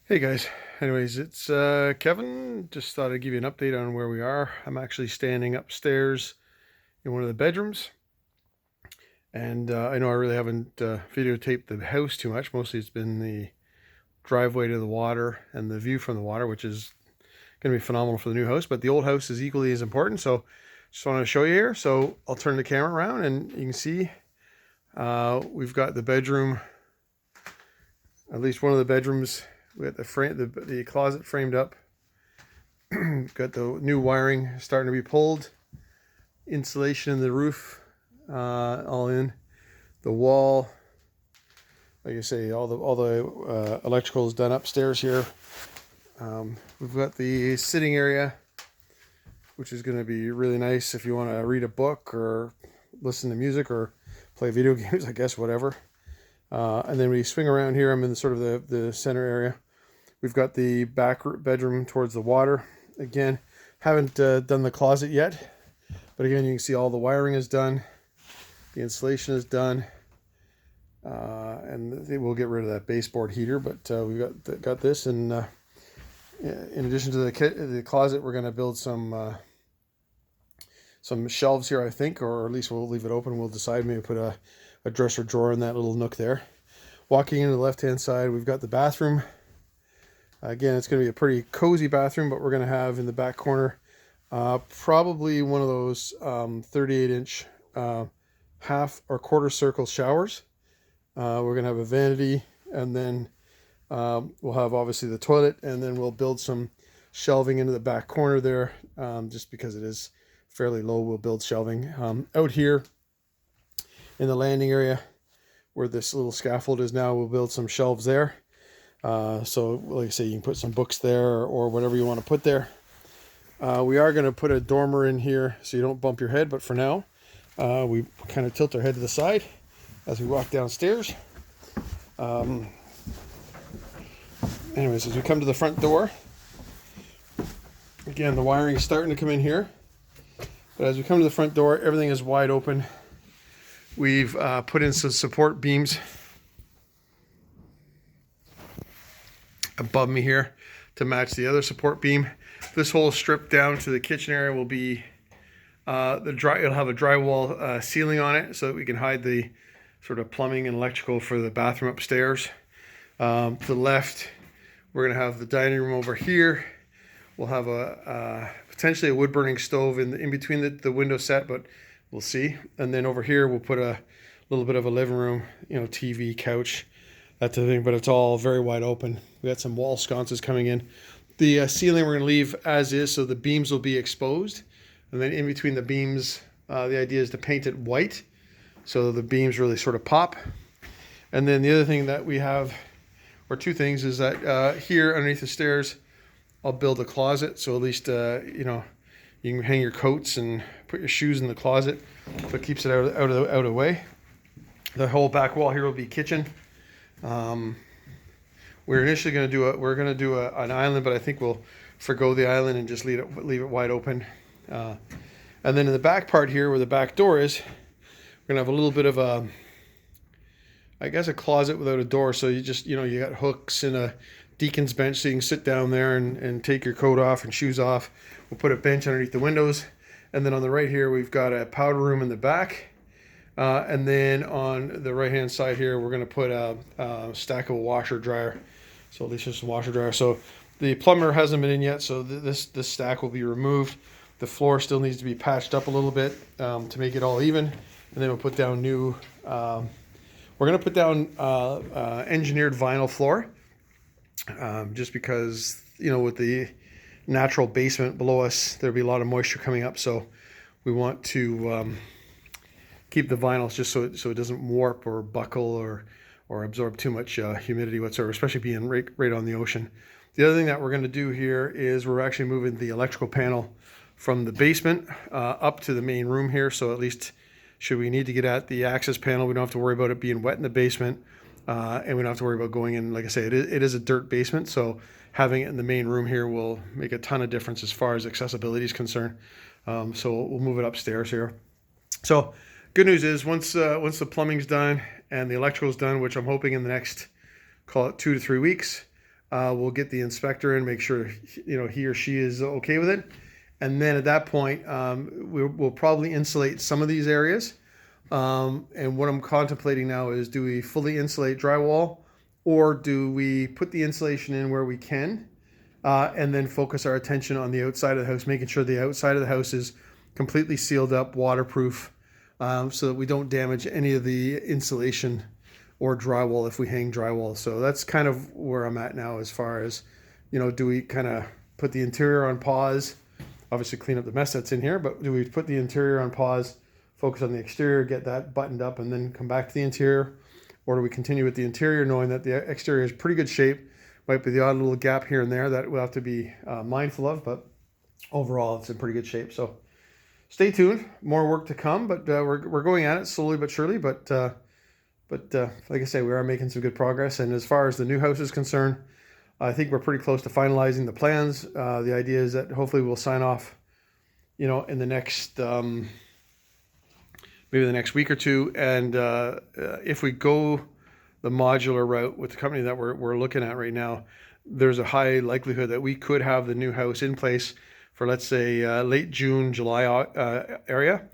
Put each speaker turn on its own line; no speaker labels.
Hey guys, anyways, it's Kevin. Just thought I'd give you an update on where we are. I'm actually standing upstairs in one of the bedrooms, and I know I really haven't videotaped the house too much. Mostly it's been the driveway to the water and the view from the water, which is going to be phenomenal for the new house, but the old house is equally as important, so just wanted to show you here. So I'll turn the camera around and you can see we've got the bedroom, at least one of the bedrooms. We got the closet framed up. Got the new wiring starting to be pulled. Insulation in the roof, all in. The wall, like I say, all the electrical is done upstairs here. We've got the sitting area, which is going to be really nice if you want to read a book or listen to music or play video games, I guess, whatever. And then we swing around here. I'm in the center area. We've got the back bedroom towards the water. Again, haven't done the closet yet, but again, you can see all the wiring is done. The insulation is done. And we'll get rid of that baseboard heater, but we've got this. And in addition to the closet, we're going to build some shelves here, I think, or at least we'll leave it open. We'll decide, maybe put a dresser drawer in that little nook there. Walking into the left-hand side, we've got the bathroom. Again, it's going to be a pretty cozy bathroom, but we're going to have in the back corner probably one of those 38-inch half or quarter circle showers. We're going to have a vanity, and then we'll have obviously the toilet, and then we'll build some shelving into the back corner there. Just because it is fairly low, we'll build shelving. Out here in the landing area where this little scaffold is now, we'll build some shelves there. So like I say, you can put some books there or whatever you want to put there. We are going to put a dormer in here so you don't bump your head, but for now, we kind of tilt our head to the side as we walk downstairs. Anyways, as we come to the front door, again, the wiring is starting to come in here, but as we come to the front door, everything is wide open. We've put in some support beams above me here to match the other support beam. This whole strip down to the kitchen area will be it'll have a drywall ceiling on it so that we can hide the sort of plumbing and electrical for the bathroom upstairs. To the left, we're going to have the dining room over here. We'll have a potentially a wood burning stove in between the window set, but we'll see. And then over here, we'll put a little bit of a living room, TV, couch, that type of thing, but it's all very wide open. We got some wall sconces coming in. The ceiling we're going to leave as is, so the beams will be exposed. And then in between the beams, the idea is to paint it white, so the beams really sort of pop. And then the other thing that we have, or two things, is that here underneath the stairs, I'll build a closet, so at least you can hang your coats and put your shoes in the closet, so it keeps it out of the way. The whole back wall here will be kitchen. We're initially going to do an island, but I think we'll forgo the island and just leave it wide open. And then in the back part here, where the back door is, we're going to have a little bit of a closet without a door. So you got hooks and a deacon's bench, so you can sit down there and take your coat off and shoes off. We'll put a bench underneath the windows, and then on the right here, we've got a powder room in the back. And then on the right hand side here, we're going to put a stackable washer dryer. So at least just a washer dryer. So the plumber hasn't been in yet, so this stack will be removed. The floor still needs to be patched up a little bit to make it all even. And then we'll put down we're going to put down engineered vinyl floor. Just because, with the natural basement below us, there'll be a lot of moisture coming up. So we want to keep the vinyls just so it doesn't warp or buckle or absorb too much humidity whatsoever, especially being right on the ocean. The other thing that we're going to do here is we're actually moving the electrical panel from the basement up to the main room here. So at least should we need to get at the access panel, we don't have to worry about it being wet in the basement. And we don't have to worry about going in. Like I say, it is a dirt basement, so having it in the main room here will make a ton of difference as far as accessibility is concerned. So we'll move it upstairs here. So good news is once the plumbing's done and the electrical's done, which I'm hoping in the next, call it 2 to 3 weeks, we'll get the inspector in, make sure he or she is okay with it, and then at that point we'll probably insulate some of these areas. And what I'm contemplating now is, do we fully insulate drywall, or do we put the insulation in where we can, and then focus our attention on the outside of the house, making sure the outside of the house is completely sealed up, waterproof, so that we don't damage any of the insulation or drywall if we hang drywall. So that's kind of where I'm at now as far as, do we kind of put the interior on pause, obviously clean up the mess that's in here, but do we put the interior on pause, focus on the exterior, get that buttoned up, and then come back to the interior? Or do we continue with the interior, knowing that the exterior is pretty good shape? Might be the odd little gap here and there that we'll have to be mindful of, but overall it's in pretty good shape. So stay tuned, more work to come, but we're going at it slowly but surely. But like I say, we are making some good progress. And as far as the new house is concerned, I think we're pretty close to finalizing the plans. The idea is that hopefully we'll sign off, in the next maybe the next week or two. And if we go the modular route with the company that we're looking at right now, there's a high likelihood that we could have the new house in place for, let's say, late June, July area.